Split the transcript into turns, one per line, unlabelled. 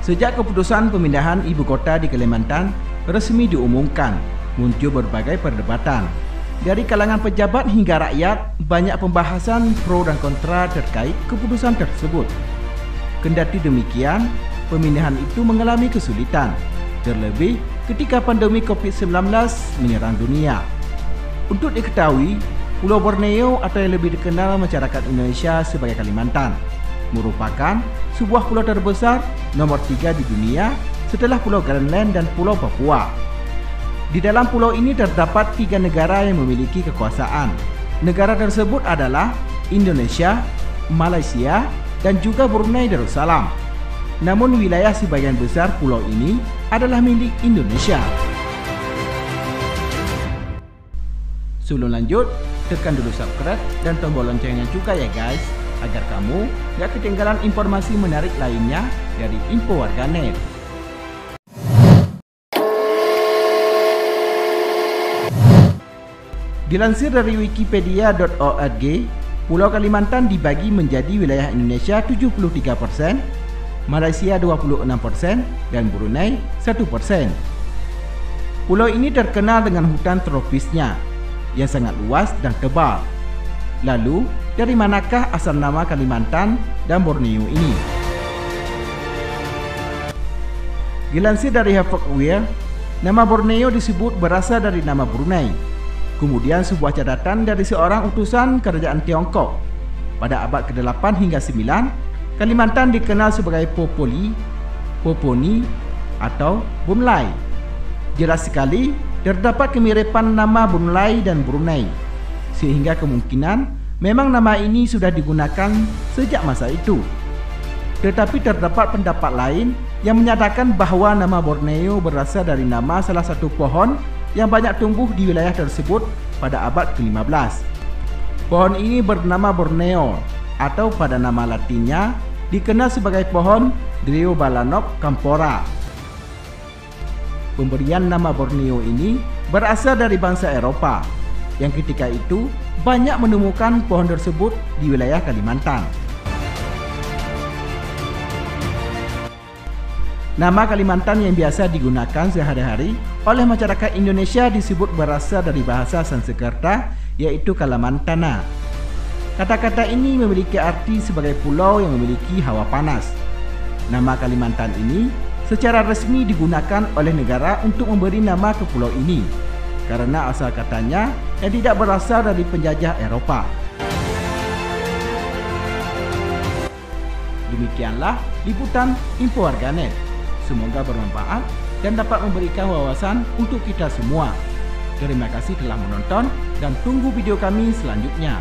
Sejak keputusan pemindahan ibu kota di Kalimantan resmi diumumkan, muncul berbagai perdebatan. Dari kalangan pejabat hingga rakyat, banyak pembahasan pro dan kontra terkait keputusan tersebut. Kendati demikian, pemindahan itu mengalami kesulitan, terlebih ketika pandemi COVID-19 menyerang dunia. Untuk diketahui, Pulau Borneo atau yang lebih dikenal masyarakat Indonesia sebagai Kalimantan merupakan sebuah pulau terbesar nomor 3 di dunia setelah Pulau Greenland dan Pulau Papua. Di dalam pulau ini terdapat 3 negara yang memiliki kekuasaan. Negara tersebut adalah Indonesia, Malaysia, dan juga Brunei Darussalam. Namun wilayah sebagian besar pulau ini adalah milik Indonesia. Sebelum lanjut, tekan dulu subscribe dan tombol loncengnya juga ya guys, agar kamu gak ketinggalan informasi menarik lainnya dari Info Warganet. Dilansir dari wikipedia.org, Pulau Kalimantan dibagi menjadi wilayah Indonesia 73%, Malaysia 26%, dan Brunei 1%. Pulau ini terkenal dengan hutan tropisnya yang sangat luas dan tebal. Lalu, dari manakah asal nama Kalimantan dan Borneo ini? Dilansir dari Hafodwire, nama Borneo disebut berasal dari nama Brunei. Kemudian sebuah catatan dari seorang utusan kerajaan Tiongkok. Pada abad ke-8 hingga 9, Kalimantan dikenal sebagai Popoli, Poponi, atau Bunlai. Jelas sekali terdapat kemiripan nama Bunlai dan Brunei, sehingga kemungkinan memang nama ini sudah digunakan sejak masa itu. Tetapi terdapat pendapat lain yang menyatakan bahwa nama Borneo berasal dari nama salah satu pohon yang banyak tumbuh di wilayah tersebut pada abad ke-15. Pohon ini bernama Borneo, atau pada nama latinnya dikenal sebagai pohon Dreobalanop campora. Pemberian nama Borneo ini berasal dari bangsa Eropa yang ketika itu banyak menemukan pohon tersebut di wilayah Kalimantan. Nama Kalimantan yang biasa digunakan sehari-hari oleh masyarakat Indonesia disebut berasal dari bahasa Sanskerta, yaitu Kalamantana. Kata-kata ini memiliki arti sebagai pulau yang memiliki hawa panas. Nama Kalimantan ini secara resmi digunakan oleh negara untuk memberi nama ke pulau ini, karena asal katanya yang tidak berasal dari penjajah Eropa. Demikianlah liputan Info Warganet. Semoga bermanfaat dan dapat memberikan wawasan untuk kita semua. Terima kasih telah menonton dan tunggu video kami selanjutnya.